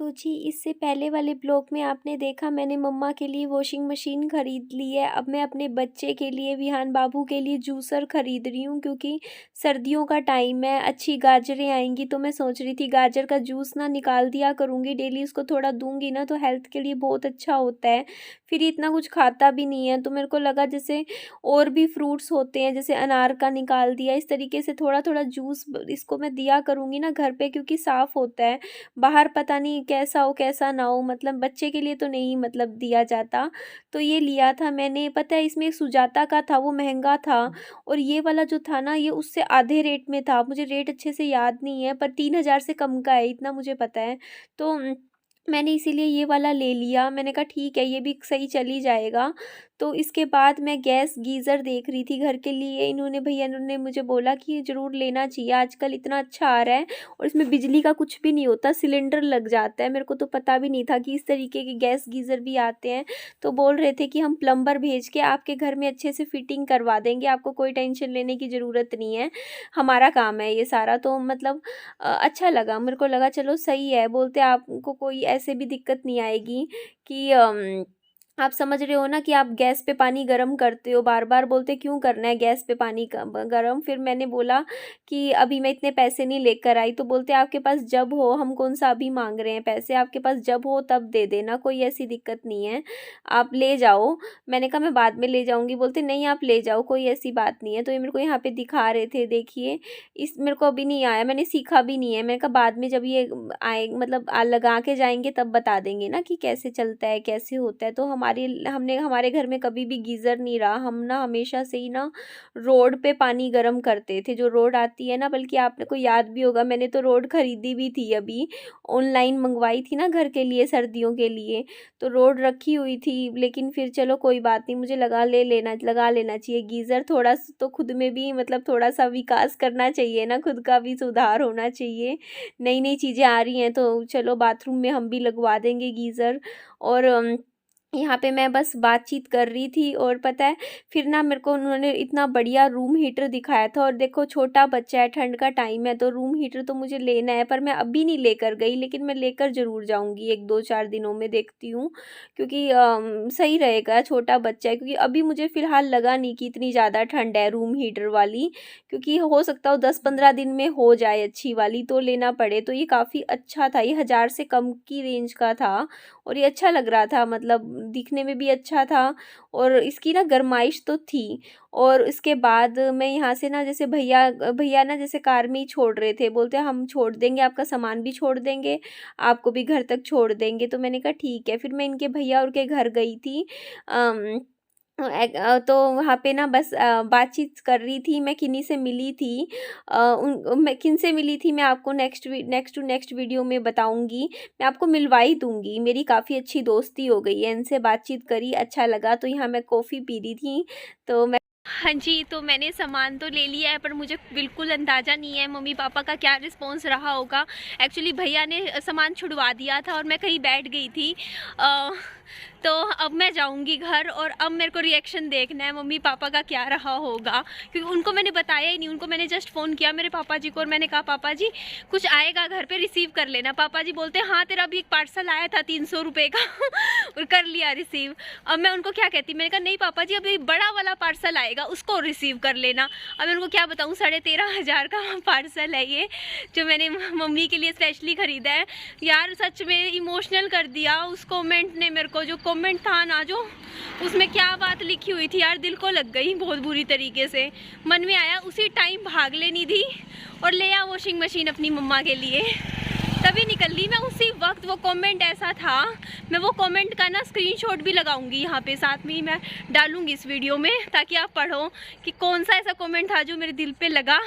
तो जी इससे पहले वाले ब्लॉग में आपने देखा मैंने मम्मा के लिए वॉशिंग मशीन ख़रीद ली है। अब मैं अपने बच्चे के लिए विहान बाबू के लिए जूसर ख़रीद रही हूँ क्योंकि सर्दियों का टाइम है, अच्छी गाजरें आएंगी तो मैं सोच रही थी गाजर का जूस ना निकाल दिया करूँगी, डेली उसको थोड़ा दूंगी ना तो हेल्थ के लिए बहुत अच्छा होता है। फिर इतना कुछ खाता भी नहीं है तो मेरे को लगा जैसे और भी फ्रूट्स होते हैं जैसे अनार का निकाल दिया, इस तरीके से थोड़ा थोड़ा जूस इसको मैं दिया करूँगी ना घर पे क्योंकि साफ़ होता है। बाहर पता नहीं कैसा हो कैसा ना हो, मतलब बच्चे के लिए तो नहीं मतलब दिया जाता। तो ये लिया था मैंने, पता है इसमें एक सुजाता का था वो महँगा था और ये वाला जो था ना ये उससे आधे रेट में था। मुझे रेट अच्छे से याद नहीं है पर 3000 से कम का है इतना मुझे पता है। तो मैंने इसीलिए ये वाला ले लिया। मैंने कहा ठीक है ये भी सही चल ही जाएगा। तो इसके बाद मैं गैस गीज़र देख रही थी घर के लिए, इन्होंने भैया ने मुझे बोला कि ये ज़रूर लेना चाहिए, आजकल इतना अच्छा आ रहा है और इसमें बिजली का कुछ भी नहीं होता, सिलेंडर लग जाता है। मेरे को तो पता भी नहीं था कि इस तरीके के गैस गीज़र भी आते हैं। तो बोल रहे थे कि हम प्लम्बर भेज के आपके घर में अच्छे से फिटिंग करवा देंगे, आपको कोई टेंशन लेने की ज़रूरत नहीं है, हमारा काम है ये सारा। तो मतलब अच्छा लगा, मेरे को लगा चलो सही है। बोलते आपको कोई ऐसे भी दिक्कत नहीं आएगी कि आप समझ रहे हो ना कि आप गैस पे पानी गरम करते हो, बार-बार बोलते क्यों करना है गैस पे पानी गरम। फिर मैंने बोला कि अभी मैं इतने पैसे नहीं लेकर आई, तो बोलते आपके पास जब हो, हम कौन-सा अभी माँग रहे हैं पैसे, आपके पास जब हो तब दे देना, कोई ऐसी दिक्कत नहीं है, आप ले जाओ। मैंने कहा मैं बाद में ले जाऊँगी, बोलते नहीं आप ले जाओ कोई ऐसी बात नहीं है। तो ये मेरे को यहाँ पे दिखा रहे थे, देखिए इस मेरे को अभी नहीं आया, मैंने सीखा भी नहीं है। मैंने कहा बाद में जब ये आए मतलब लगा के जाएँगे तब बता देंगे ना कि कैसे चलता है, कैसे होता है। तो हमारे घर में कभी भी गीज़र नहीं रहा, हम ना हमेशा से ही ना रोड पे पानी गर्म करते थे, जो रोड आती है ना, बल्कि आपने को याद भी होगा मैंने तो रोड खरीदी भी थी अभी, ऑनलाइन मंगवाई थी ना घर के लिए सर्दियों के लिए, तो रोड रखी हुई थी। लेकिन फिर चलो कोई बात नहीं, मुझे लगा लेना चाहिए गीज़र, थोड़ा तो खुद में भी मतलब थोड़ा सा विकास करना चाहिए ना, खुद का भी सुधार होना चाहिए। नई नई चीज़ें आ रही हैं तो चलो बाथरूम में हम भी लगवा देंगे गीज़र। और यहाँ पे मैं बस बातचीत कर रही थी और पता है फिर ना मेरे को उन्होंने इतना बढ़िया रूम हीटर दिखाया था और देखो छोटा बच्चा है, ठंड का टाइम है तो रूम हीटर तो मुझे लेना है, पर मैं अभी नहीं लेकर गई, लेकिन मैं लेकर ज़रूर जाऊँगी 1-2-4 दिनों में, देखती हूँ क्योंकि सही रहेगा, छोटा बच्चा है। क्योंकि अभी मुझे फ़िलहाल लगा नहीं कि इतनी ज़्यादा ठंड है रूम हीटर वाली, क्योंकि हो सकता हो 10-15 दिन में हो जाए अच्छी वाली तो लेना पड़े। तो ये काफ़ी अच्छा था, ये 1000 से कम की रेंज का था और ये अच्छा लग रहा था, मतलब दिखने में भी अच्छा था और इसकी ना गरमाइश तो थी। और इसके बाद मैं यहाँ से ना जैसे भैया भैया ना जैसे कार में ही छोड़ रहे थे, बोलते हम छोड़ देंगे, आपका सामान भी छोड़ देंगे, आपको भी घर तक छोड़ देंगे। तो मैंने कहा ठीक है। फिर मैं इनके भैया और के घर गई थी। तो वहाँ पे ना बस बातचीत कर रही थी, मैं किन्हीं से मिली थी, मैं किन से मिली थी मैं आपको नेक्स्ट टू नेक्स्ट वीडियो में बताऊँगी, मैं आपको मिलवा ही दूँगी। मेरी काफ़ी अच्छी दोस्ती हो गई है, इनसे बातचीत करी, अच्छा लगा। तो यहाँ मैं कॉफ़ी पी रही थी, तो मैं हाँ जी, तो मैंने सामान तो ले लिया है पर मुझे बिल्कुल अंदाज़ा नहीं है मम्मी पापा का क्या रिस्पॉन्स रहा होगा। एक्चुअली भैया ने सामान छुड़वा दिया था और मैं कहीं बैठ गई थी। तो अब मैं जाऊंगी घर और अब मेरे को रिएक्शन देखना है मम्मी पापा का क्या रहा होगा, क्योंकि उनको मैंने बताया ही नहीं। उनको मैंने जस्ट फ़ोन किया मेरे पापा जी को और मैंने कहा पापा जी कुछ आएगा घर पे, रिसीव कर लेना। पापा जी बोलते हाँ तेरा अभी एक पार्सल आया था 300 रुपये का और कर लिया रिसीव। अब मैं उनको क्या कहती, मैंने कहा नहीं पापा जी अभी बड़ा वाला पार्सल आएगा उसको रिसीव कर लेना। अब मैं उनको क्या बताऊँ, 13,500 का पार्सल है ये जो मैंने मम्मी के लिए स्पेशली ख़रीदा है। यार सच में इमोशनल कर दिया उस कमेंट ने मेरे को, जो कमेंट था ना, जो उसमें क्या बात लिखी हुई थी यार, दिल को लग गई बहुत बुरी तरीके से। मन में आया उसी टाइम भाग लेनी थी और ले आ वॉशिंग मशीन अपनी मम्मा के लिए, तभी निकल ली मैं उसी वक्त। वो कमेंट ऐसा था, मैं वो कमेंट का ना स्क्रीनशॉट भी लगाऊंगी यहाँ पे, साथ में ही मैं डालूंगी इस वीडियो में ताकि आप पढ़ो कि कौन सा ऐसा कमेंट था जो मेरे दिल पे लगा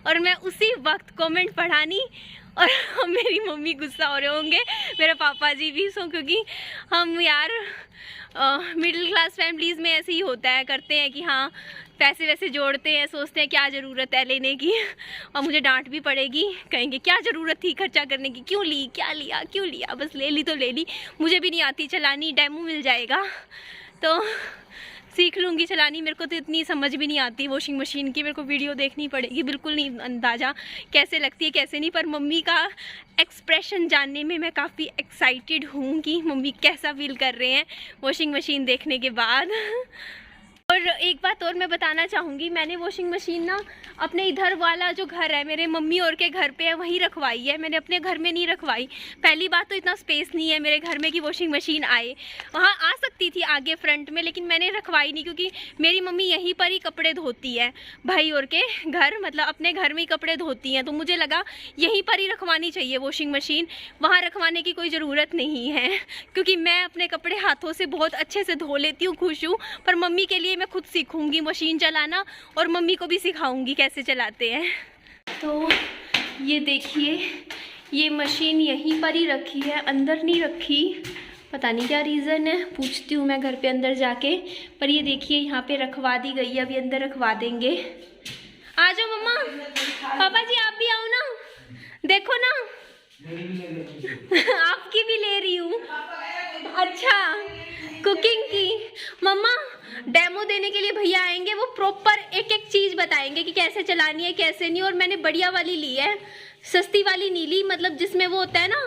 और मैं उसी वक्त कमेंट पढ़ानी। और मेरी मम्मी गुस्सा हो रहे होंगे, मेरे पापा जी भी सो, क्योंकि हम यार मिडिल क्लास फैमिलीज़ में ऐसे ही होता है, करते हैं कि हाँ पैसे वैसे जोड़ते हैं, सोचते हैं क्या ज़रूरत है लेने की, और मुझे डांट भी पड़ेगी, कहेंगे क्या ज़रूरत थी खर्चा करने की, क्यों ली, क्या लिया, क्यों लिया, बस ले ली तो ले ली, मुझे भी नहीं आती चलानी, डेमो मिल जाएगा। तो सीख लूँगी चलानी। मेरे को तो इतनी समझ भी नहीं आती वॉशिंग मशीन की, मेरे को वीडियो देखनी पड़ेगी, बिल्कुल नहीं अंदाज़ा कैसे लगती है कैसे नहीं। पर मम्मी का एक्सप्रेशन जानने में मैं काफ़ी एक्साइटेड हूँ कि मम्मी कैसा फील कर रहे हैं वॉशिंग मशीन देखने के बाद। और एक बात और मैं बताना चाहूँगी, मैंने वॉशिंग मशीन ना अपने इधर वाला जो घर है मेरे मम्मी और के घर पे है वहीं रखवाई है, मैंने अपने घर में नहीं रखवाई। पहली बात तो इतना स्पेस नहीं है मेरे घर में कि वॉशिंग मशीन आए, वहाँ आ सकती थी आगे फ्रंट में, लेकिन मैंने रखवाई नहीं क्योंकि मेरी मम्मी यहीं पर ही कपड़े धोती है, भाई और के घर मतलब अपने घर में ही कपड़े धोती हैं। तो मुझे लगा यहीं पर ही रखवानी चाहिए वॉशिंग मशीन, वहाँ रखवाने की कोई ज़रूरत नहीं है क्योंकि मैं अपने कपड़े हाथों से बहुत अच्छे से धो लेती हूँ, खुश हूँ। पर मम्मी के लिए मैं खुद सीखूंगी मशीन चलाना और मम्मी को भी सिखाऊंगी कैसे चलाते हैं। तो ये देखिए ये मशीन यहीं पर ही रखी है, अंदर नहीं रखी, पता नहीं क्या रीज़न है, पूछती हूँ मैं घर पे अंदर जाके। पर ये देखिए यहाँ पे रखवा दी गई है, अभी अंदर रखवा देंगे। आ जाओ मम्मा, पापा जी आप भी आओ ना, देखो ना आपकी भी ले रही हूँ। अच्छा कुकिंग की मम्मा डेमो देने के लिए भैया आएंगे, वो प्रॉपर एक एक चीज़ बताएंगे कि कैसे चलानी है कैसे नहीं। और मैंने बढ़िया वाली ली है, सस्ती वाली नहीं ली, मतलब जिसमें वो होता है ना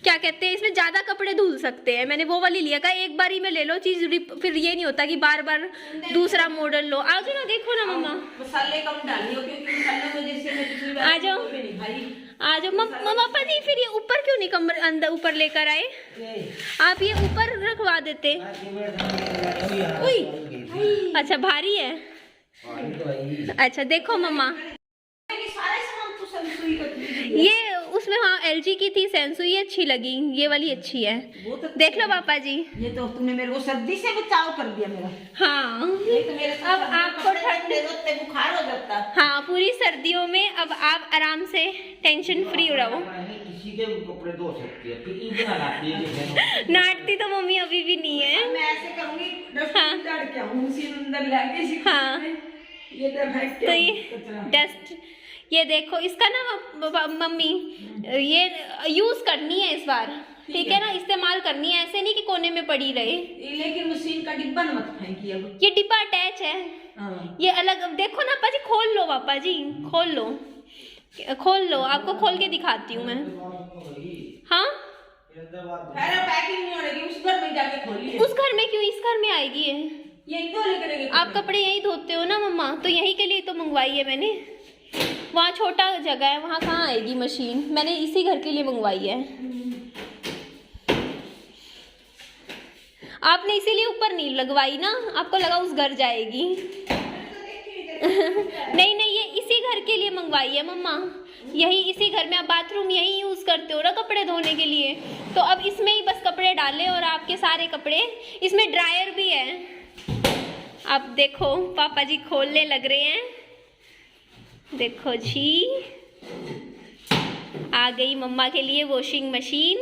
क्या कहते हैं, इसमें ज़्यादा कपड़े धुल सकते हैं, मैंने वो वाली लिया। का एक बार ही में ले लो चीज़, फिर ये नहीं होता कि बार बार दूसरा मॉडल लो। आ जाओ ना, देखो ना मम्मा, मसाले कम डालियो क्योंकि मसाले में जैसे आ जाओ आ जाओ पापा जी। फिर ये ऊपर क्यों नहीं कमर अंदर ऊपर लेकर आए, आप ये ऊपर रखवा देते। अच्छा भारी है, अच्छा देखो मम्मा ये उसमें हाँ LG की थी सेंसुई, अच्छी लगी, ये वाली अच्छी है, देख लो पापा जी। ये तो तुमने मेरे को सर्दी से बचाव कर दिया मेरा। हाँ तो अब आपको ठंडे रोते बुखार हो जाता। हाँ पूरी सर्दियों में अब आप आराम से टेंशन फ्री रहो। किसी के कपड़े धो सकती है, नाटती तो मम्मी अभी भी नहीं है। मैं ऐसे करूंगी, हाँ तो ये डस्ट, ये देखो इसका ना मम्मी ये यूज करनी है इस बार, ठीक है ना, इस्तेमाल करनी है, ऐसे नहीं कि कोने में पड़ी रहे। लेकिन मशीन का डिब्बा मत फेंकिए, अब ये डिब्बा अटैच है। ये अलग, देखो ना पापा जी, खोल लो पापा जी, खोल लो खोल लो, आपको खोल के दिखाती हूँ मैं। हाँ पैकिंग नहीं होगी, उस घर में जाके खोलिए। उस घर में क्यों, इस घर में आएगी है, यही तो लेकर आप कपड़े यही धोते हो ना मम्मा, तो यही के लिए तो मंगवाई है मैंने। वहाँ छोटा जगह है, वहाँ कहाँ आएगी मशीन, मैंने इसी घर के लिए मंगवाई है। आपने इसीलिए ऊपर नहीं लगवाई ना, आपको लगा उस घर जाएगी। नहीं नहीं ये इसी घर के लिए मंगवाई है मम्मा, यही इसी घर में, आप बाथरूम यही यूज करते हो ना कपड़े धोने के लिए, तो अब इसमें ही बस कपड़े डाले और आपके सारे कपड़े, इसमें ड्रायर भी है। आप देखो पापा जी खोलने लग रहे हैं, देखो जी आ गई मम्मा के लिए वॉशिंग मशीन।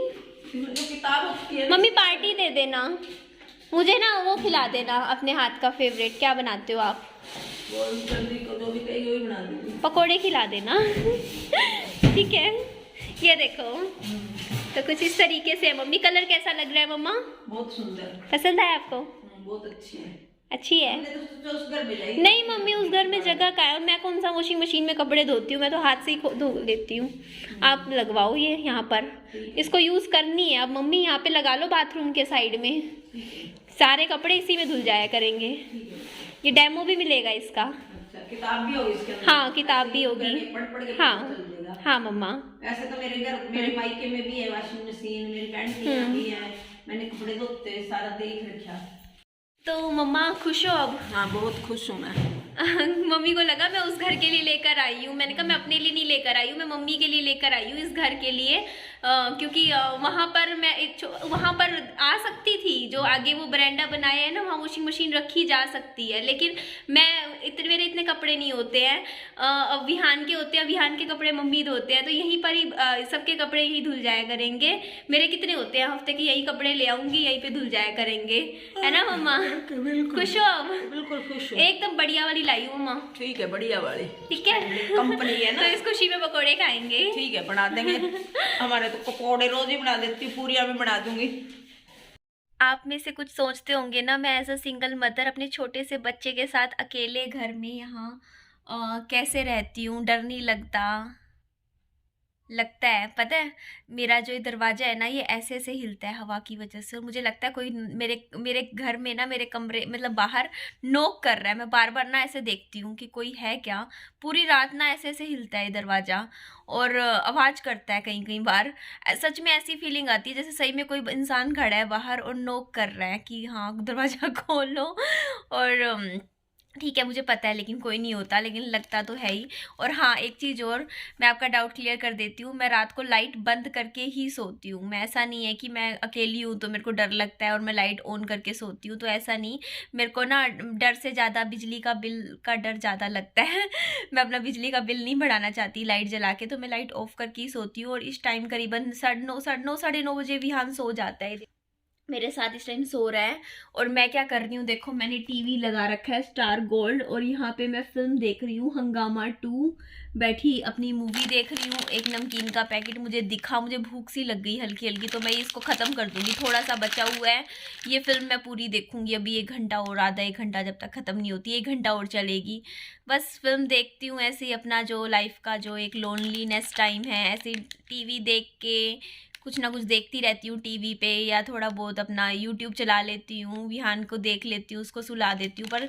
मम्मी पार्टी दे देना मुझे ना, वो खिला देना अपने हाथ का फेवरेट, क्या बनाते हो आप, पकोड़े खिला देना ठीक है। ये देखो तो कुछ इस तरीके से मम्मी, कलर कैसा लग रहा है मम्मा, बहुत सुंदर, पसंद है आपको, बहुत अच्छी है, अच्छी है। तो उस घर में जाएगी। नहीं मम्मी उस घर में जगह का है, मैं कौन सा वॉशिंग मशीन में कपड़े धोती हूँ, मैं तो हाथ से ही धो लेती हूँ। आप लगवाओ ये यहाँ पर, इसको यूज़ करनी है अब मम्मी, यहाँ पे लगा लो बाथरूम के साइड में, सारे कपड़े इसी में धुल जाया करेंगे। ये डेमो भी मिलेगा इसका। अच्छा, किताब भी होगी इसके अंदर। हाँ किताब भी होगी। हाँ हाँ मम्मा, ऐसे तो मेरे घर, मेरे मायके में भी है वॉशिंग मशीन, मेरी फ्रेंड भी है, मैंने कपड़े धोते सारा देख रखा। तो मम्मा खुश हो अब? हाँ बहुत खुश हूँ मैं। मम्मी को लगा मैं उस घर के लिए लेकर आई हूँ, मैंने कहा मैं अपने लिए नहीं लेकर आई हूँ, मैं मम्मी के लिए लेकर आई हूँ इस घर के लिए, क्योंकि वहाँ पर मैं वहाँ पर आ सकती थी, जो आगे वो बरांडा बनाया है ना, वहाँ वॉशिंग मशीन रखी जा सकती है, लेकिन मैं मेरे इतने कपड़े नहीं होते हैं, विहान के होते हैं, विहान के कपड़े मम्मी धोते हैं, तो यहीं पर ही सबके कपड़े यहीं धुल जाया करेंगे। मेरे कितने होते हैं, हफ्ते के यही कपड़े ले आऊँगी, यहीं पे धुल जाया करेंगे, है ना मम्मा? खुश हो अब? बिल्कुल खुश हो, एकदम बढ़िया वाली लाई हूँ मम्मा। ठीक है बढ़िया वाली, ठीक है कंपनी है ना, तो इस खुशी में पकौड़े खाएंगे। ठीक है बना देंगे, हमारे तो पकौड़े रोज ही बना देती हूँ, पूरियाँ भी बना दूंगी। आप में से कुछ सोचते होंगे ना, मैं एज़ अ सिंगल मदर अपने छोटे से बच्चे के साथ अकेले घर में यहाँ कैसे रहती हूँ, डर नहीं लगता? लगता है, पता है, मेरा जो ये दरवाज़ा है ना, ये ऐसे-ऐसे हिलता है हवा की वज़ह से, और मुझे लगता है कोई मेरे मेरे घर में ना, मेरे कमरे मतलब बाहर नॉक कर रहा है। मैं बार-बार ना ऐसे देखती हूँ कि कोई है क्या? पूरी रात ना ऐसे-ऐसे हिलता है ये दरवाज़ा, और आवाज़ करता है कहीं-कहीं बार। सच में ऐसी फीलिंग आती है जैसे सही में कोई इंसान खड़ा है बाहर और नॉक कर रहा है कि हाँ, दरवाज़ा खोलो। और ठीक है, मुझे पता है लेकिन कोई नहीं होता, लेकिन लगता तो है ही। और हाँ, एक चीज़ और, मैं आपका डाउट क्लियर कर देती हूँ, मैं रात को लाइट बंद करके ही सोती हूँ। मैं, ऐसा नहीं है कि मैं अकेली हूँ तो मेरे को डर लगता है और मैं लाइट ऑन करके सोती हूँ, तो ऐसा नहीं। मेरे को ना डर से ज़्यादा बिजली का बिल का डर ज़्यादा लगता है। मैं अपना बिजली का बिल नहीं बढ़ाना चाहती लाइट जला के, तो मैं लाइट ऑफ करके ही सोती हूँ। और इस टाइम करीबन 9:30 साढ़े 9 बजे विहान सो जाता है। मेरे साथ इस टाइम सो रहा है, और मैं क्या कर रही हूँ देखो, मैंने टीवी लगा रखा है स्टार गोल्ड, और यहाँ पे मैं फिल्म देख रही हूँ हंगामा 2। बैठी अपनी मूवी देख रही हूँ। एक नमकीन का पैकेट मुझे दिखा, मुझे भूख सी लग गई हल्की हल्की, तो मैं इसको ख़त्म कर दूंगी, थोड़ा सा बचा हुआ है। ये फिल्म मैं पूरी देखूंगी अभी, 1 घंटा और, आधा 1 घंटा, जब तक ख़त्म नहीं होती 1 घंटा और चलेगी। बस फिल्म देखती हूँ ऐसे ही, अपना जो लाइफ का जो एक लोनलीनेस टाइम है, ऐसे टीवी देख के कुछ ना कुछ देखती रहती हूँ टीवी पे, या थोड़ा बहुत अपना यूट्यूब चला लेती हूँ, विहान को देख लेती हूँ, उसको सुला देती हूँ। पर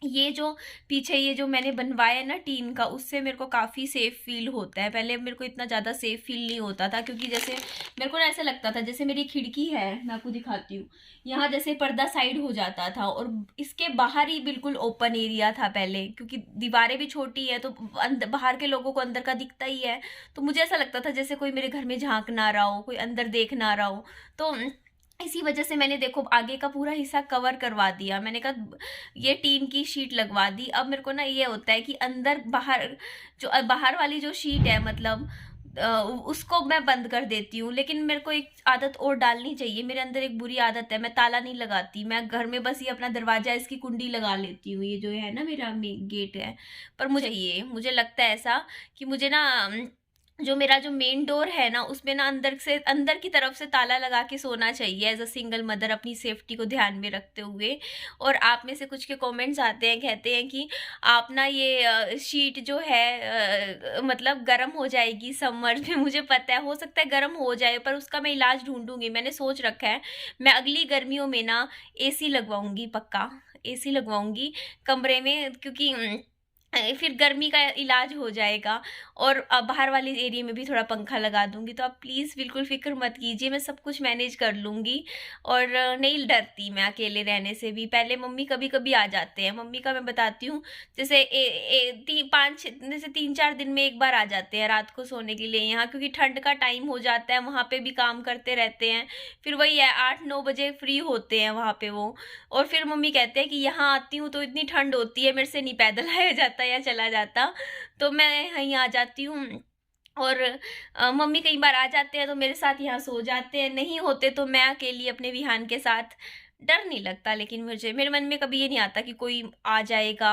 ये जो पीछे ये जो मैंने बनवाया है ना टीन का, उससे मेरे को काफ़ी सेफ फील होता है। पहले मेरे को इतना ज़्यादा सेफ फील नहीं होता था, क्योंकि जैसे मेरे को ना ऐसा लगता था जैसे मेरी खिड़की है, मैं आपको दिखाती हूँ, यहाँ जैसे पर्दा साइड हो जाता था, और इसके बाहर ही बिल्कुल ओपन एरिया था पहले, क्योंकि दीवारें भी छोटी है तो बाहर के लोगों को अंदर का दिखता ही है। तो मुझे ऐसा लगता था जैसे कोई मेरे घर में झांक ना रहा हो, कोई अंदर देख ना रहा हो। तो इसी वजह से मैंने देखो आगे का पूरा हिस्सा कवर करवा दिया। मैंने कहा ये टीन की शीट लगवा दी। अब मेरे को ना ये होता है कि अंदर बाहर, जो बाहर वाली जो शीट है मतलब उसको मैं बंद कर देती हूँ। लेकिन मेरे को एक आदत और डालनी चाहिए, मेरे अंदर एक बुरी आदत है, मैं ताला नहीं लगाती। मैं घर में बस ये अपना दरवाजा, इसकी कुंडी लगा लेती हूँ, ये जो है ना मेरा गेट है। पर मुझे लगता है ऐसा कि मुझे ना जो मेरा जो मेन डोर है ना, उसमें ना अंदर की तरफ से ताला लगा के सोना चाहिए एज अ सिंगल मदर, अपनी सेफ्टी को ध्यान में रखते हुए। और आप में से कुछ के कमेंट्स आते हैं, कहते हैं कि आप ना ये शीट जो है मतलब गर्म हो जाएगी समर में। मुझे पता है, हो सकता है गर्म हो जाए, पर उसका मैं इलाज ढूंढूंगी। मैंने सोच रखा है, मैं अगली गर्मियों में ना एसी लगवाऊंगी, पक्का एसी लगवाऊंगी कमरे में, क्योंकि फिर गर्मी का इलाज हो जाएगा। और बाहर वाले एरिया में भी थोड़ा पंखा लगा दूंगी। तो आप प्लीज़ बिल्कुल फ़िक्र मत कीजिए, मैं सब कुछ मैनेज कर लूँगी। और नहीं डरती मैं अकेले रहने से भी। पहले मम्मी कभी-कभी आ जाते हैं, मम्मी का मैं बताती हूँ, जैसे 3-4 दिन में एक बार आ जाते हैं रात को सोने के लिए यहाँ, क्योंकि ठंड का टाइम हो जाता है, वहाँ पे भी काम करते रहते हैं। फिर वही है, 8-9 बजे फ्री होते हैं वहाँ पे वो। और फिर मम्मी कहते हैं कि यहाँ आती हूँ तो इतनी ठंड होती है, मेरे से नहीं पैदल आया जाता या चला जाता, तो मैं यहीं आ जाती हूँ। और मम्मी कई बार आ जाते हैं तो मेरे साथ यहाँ सो जाते हैं, नहीं होते तो मैं अकेली अपने विहान के साथ। डर नहीं लगता, लेकिन मुझे मेरे मन में कभी ये नहीं आता कि कोई आ जाएगा।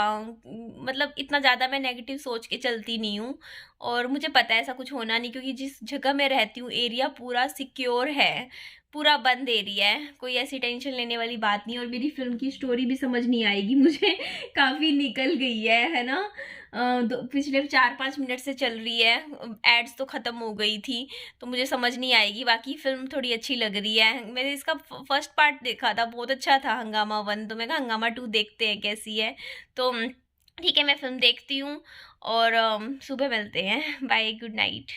मतलब इतना ज़्यादा मैं नेगेटिव सोच के चलती नहीं हूँ। और मुझे पता है ऐसा कुछ होना नहीं, क्योंकि जिस जगह मैं रहती हूँ एरिया पूरा सिक्योर है, पूरा बंद एरिया है, कोई ऐसी टेंशन लेने वाली बात नहीं। और मेरी फिल्म की स्टोरी भी समझ नहीं आएगी मुझे। काफ़ी निकल गई है ना। पिछले 4-5 मिनट से चल रही है, एड्स तो ख़त्म हो गई थी, तो मुझे समझ नहीं आएगी। बाकी फ़िल्म थोड़ी अच्छी लग रही है। मैंने इसका फर्स्ट पार्ट देखा था, बहुत अच्छा था हंगामा 1, तो मैं कहा हंगामा 2 देखते हैं कैसी है। तो ठीक है, मैं फ़िल्म देखती हूँ, और सुबह मिलते हैं। Bye, good night.